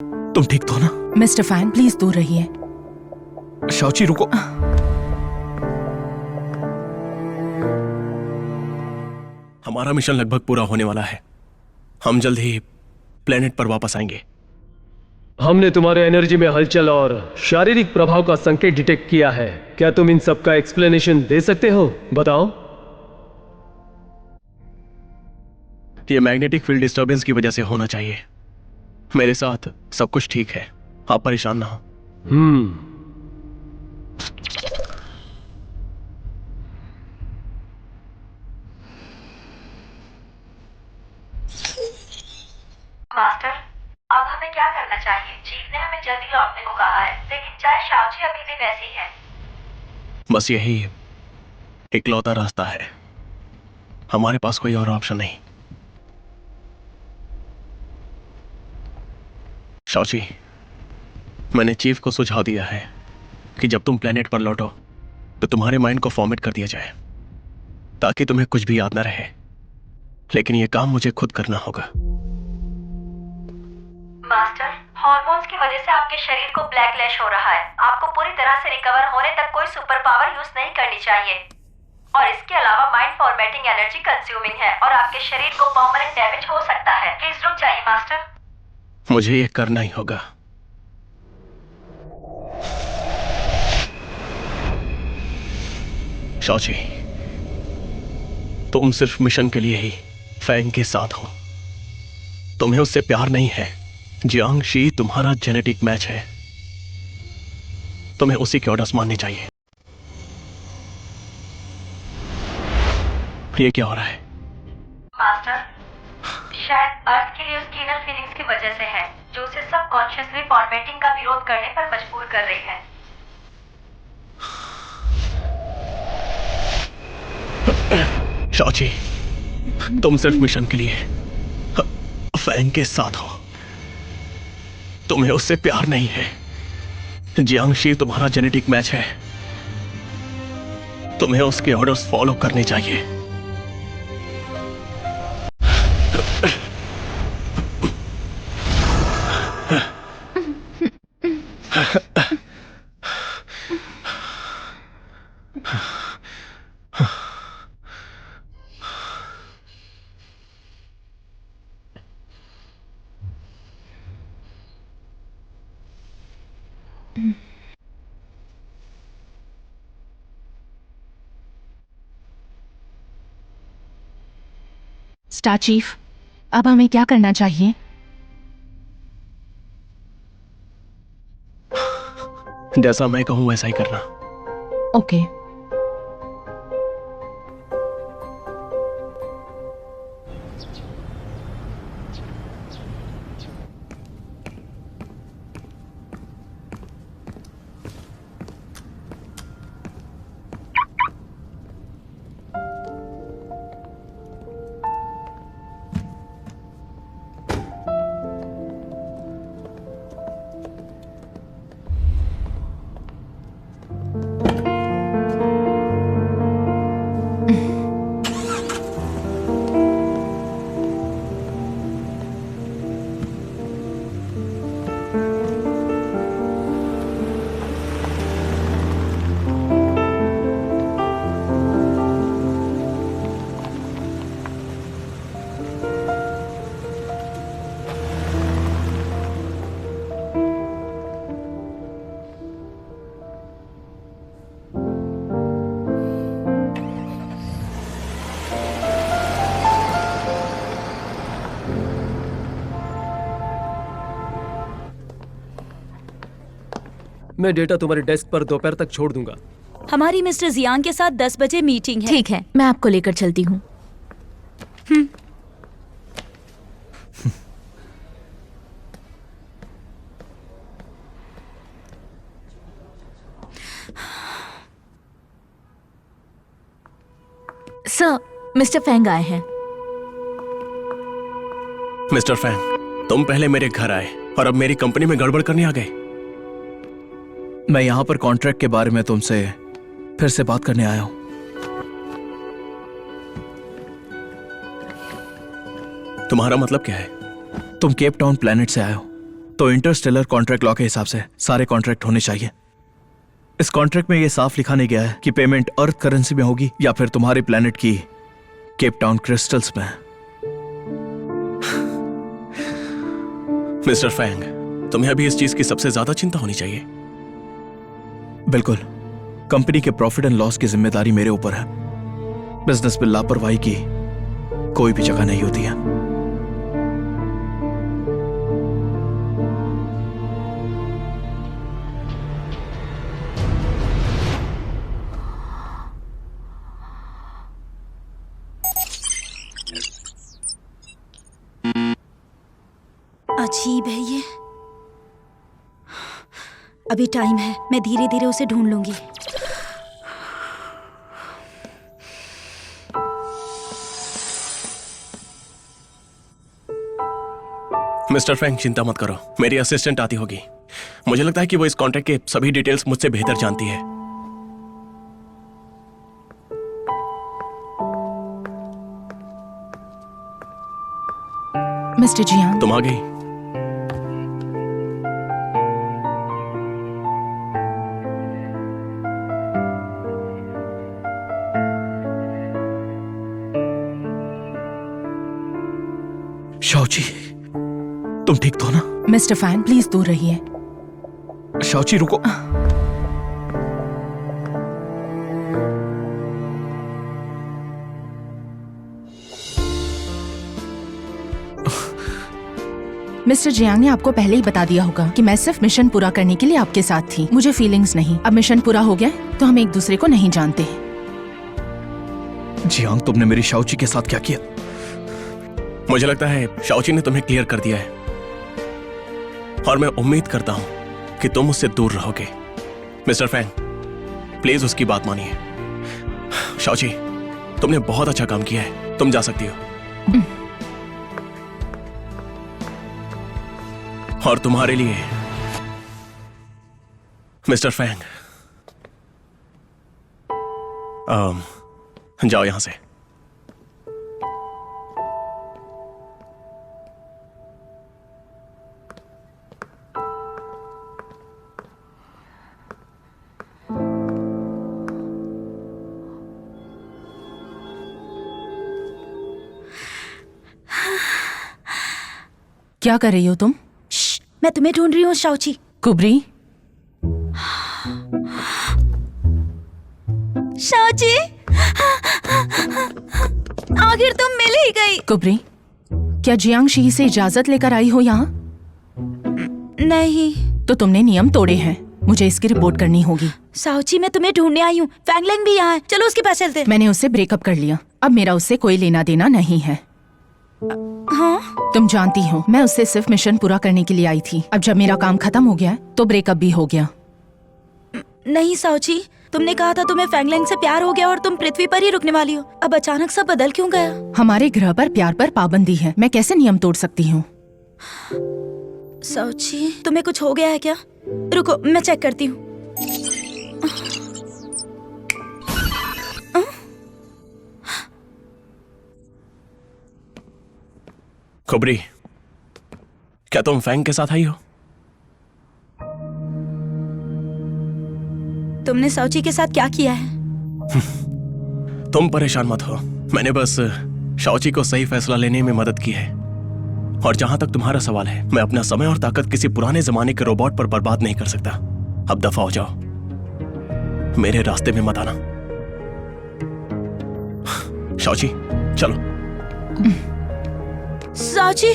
तुम ठीक तो ना? मिस्टर फैन प्लीज दूर रहिए। शाओची रुको। हमारा मिशन लगभग पूरा होने वाला है। हम जल्द ही प्लेनेट पर वापस आएंगे। हमने तुम्हारे एनर्जी में हलचल और शारीरिक प्रभाव का संकेत डिटेक्ट किया है। क्या तुम इन सब का एक्सप्लेनेशन दे सकते हो? बताओ। ये मैग्नेटिक फील्ड डिस्टर्बेंस की वजह से होना चाहिए। मेरे साथ सब कुछ ठीक है, आप परेशान ना हो। मास्टर, अब हमें क्या करना चाहिए? चीफ ने हमें जल्दी लौटने को कहा है, लेकिन चाहे शाओची अभी भी वैसी है। बस यही इकलौता रास्ता है, हमारे पास कोई और ऑप्शन नहीं। शाओची, मैंने चीफ को सुझाव दिया है कि जब तुम प्लेनेट पर लौटो तो तुम्हारे माइंड को फॉर्मेट कर दिया जाए ताकि तुम्हें कुछ भी याद ना रहे, लेकिन यह काम मुझे खुद करना होगा। मास्टर, हार्मोन्स की वजह से आपके शरीर को ब्लैकलैश हो रहा है। आपको पूरी तरह से रिकवर होने तक कोई सुपर पावर यूज नहीं करनी चाहिए, और इसके अलावा माइंड फॉर्मेटिंग एनर्जी कंज्यूमिंग है और आपके शरीर को परमानेंट डैमेज हो सकता है। प्लीज रुक जाइए मास्टर। मुझे यह करना ही होगा। शाओची, तुम सिर्फ मिशन के लिए ही फैंग के साथ हो। तुम्हें उससे प्यार नहीं है। जियांगशी तुम्हारा जेनेटिक मैच है, तुम्हें उसी के ऑर्डर्स मानने चाहिए। ये क्या हो रहा है? मास्टर, शायद अर्थ के लिए उसकी इनर फीलिंग्स की वजह से है, जो उसे सबकॉन्शियसली फॉर्मेटिंग का विरोध करने पर मजबूर कर रही है। शाओची, तुम सिर्फ मिशन के लिए फैंग के साथ हो, तुम्हें उससे प्यार नहीं है। जियांगशी तुम्हारा जेनेटिक मैच है, तुम्हें उसके ऑर्डर्स फॉलो करने चाहिए। स्टार चीफ, अब हमें क्या करना चाहिए? जैसा मैं कहूं वैसा ही करना। ओके। मैं डेटा तुम्हारे डेस्क पर दोपहर तक छोड़ दूंगा। हमारी मिस्टर जियांग के साथ 10 बजे मीटिंग है। ठीक है, मैं आपको लेकर चलती हूँ। सर, मिस्टर फैंग आए हैं। मिस्टर फैंग, तुम पहले मेरे घर आए और अब मेरी कंपनी में गड़बड़ करने आ गए। मैं यहां पर कॉन्ट्रैक्ट के बारे में तुमसे फिर से बात करने आया हूं। तुम्हारा मतलब क्या है? तुम केप टाउन प्लेनेट से आए हो। तो इंटरस्टेलर कॉन्ट्रैक्ट लॉ के हिसाब से सारे कॉन्ट्रैक्ट होने चाहिए। इस कॉन्ट्रैक्ट में ये साफ लिखा नहीं गया है कि पेमेंट अर्थ करेंसी में होगी या फिर तुम्हारे प्लेनेट की केप टाउन क्रिस्टल्स में। मिस्टर फैंग, तुम्हें अभी इस चीज की सबसे ज्यादा चिंता होनी चाहिए। बिल्कुल, कंपनी के प्रॉफिट एंड लॉस की जिम्मेदारी मेरे ऊपर है। बिजनेस में लापरवाही की कोई भी जगह नहीं होती है। अजीब है ये। अभी टाइम है, मैं धीरे धीरे उसे ढूंढ लूंगी। मिस्टर फैंग, चिंता मत करो, मेरी असिस्टेंट आती होगी। मुझे लगता है कि वो इस कॉन्ट्रैक्ट के सभी डिटेल्स मुझसे बेहतर जानती है। मिस्टर जियांग, तुम आ गई। शाओची, तुम ठीक तो ना? मिस्टर फैंग प्लीज दूर रहिए। शाओची रुको। मिस्टर जियांग ने आपको पहले ही बता दिया होगा कि मैं सिर्फ मिशन पूरा करने के लिए आपके साथ थी, मुझे फीलिंग्स नहीं। अब मिशन पूरा हो गया तो हम एक दूसरे को नहीं जानते। जियांग, तुमने मेरी शाओची के साथ क्या किया? मुझे लगता है शाओची ने तुम्हें क्लियर कर दिया है और मैं उम्मीद करता हूं कि तुम उससे दूर रहोगे। मिस्टर फैंग, प्लीज उसकी बात मानिए। शाओची, तुमने बहुत अच्छा काम किया है, तुम जा सकती हो। और तुम्हारे लिए मिस्टर फैंग, जाओ यहां से। क्या कर रही हो तुम? श्श, मैं तुम्हें ढूंढ रही हूँ शाओची। कुबरी, शाओची, आखिर तुम मिल ही गई। कुबरी, क्या जियांग शी से इजाजत लेकर आई हो यहाँ? नहीं। तो तुमने नियम तोड़े हैं, मुझे इसकी रिपोर्ट करनी होगी। शाओची, मैं तुम्हें ढूंढने आई हूँ। फैंगलिंग भी यहाँ है, चलो उसके पास चलते हैं। मैंने उससे ब्रेकअप कर लिया, अब मेरा उससे कोई लेना देना नहीं है। हाँ? तुम जानती हो मैं उससे सिर्फ मिशन पूरा करने के लिए आई थी। अब जब मेरा काम खत्म हो गया तो ब्रेकअप भी हो गया। नहीं शाओची, तुमने कहा था तुम्हें फैंगलिंग से प्यार हो गया और तुम पृथ्वी पर ही रुकने वाली हो। अब अचानक सब बदल क्यों गया? हमारे ग्रह पर प्यार पर पाबंदी है, मैं कैसे नियम तोड़ सकती हूँ? शाओची, तुम्हें कुछ हो गया है क्या? रुको, मैं चेक करती हूँ। कुबरी, क्या तुम फैंग के साथ आई हो? तुमने शाओची के साथ क्या किया है? तुम परेशान मत हो, मैंने बस शाओची को सही फैसला लेने में मदद की है। और जहां तक तुम्हारा सवाल है, मैं अपना समय और ताकत किसी पुराने जमाने के रोबोट पर बर्बाद नहीं कर सकता। अब दफा हो जाओ, मेरे रास्ते में मत आना। शाओची, चलो। शाओची,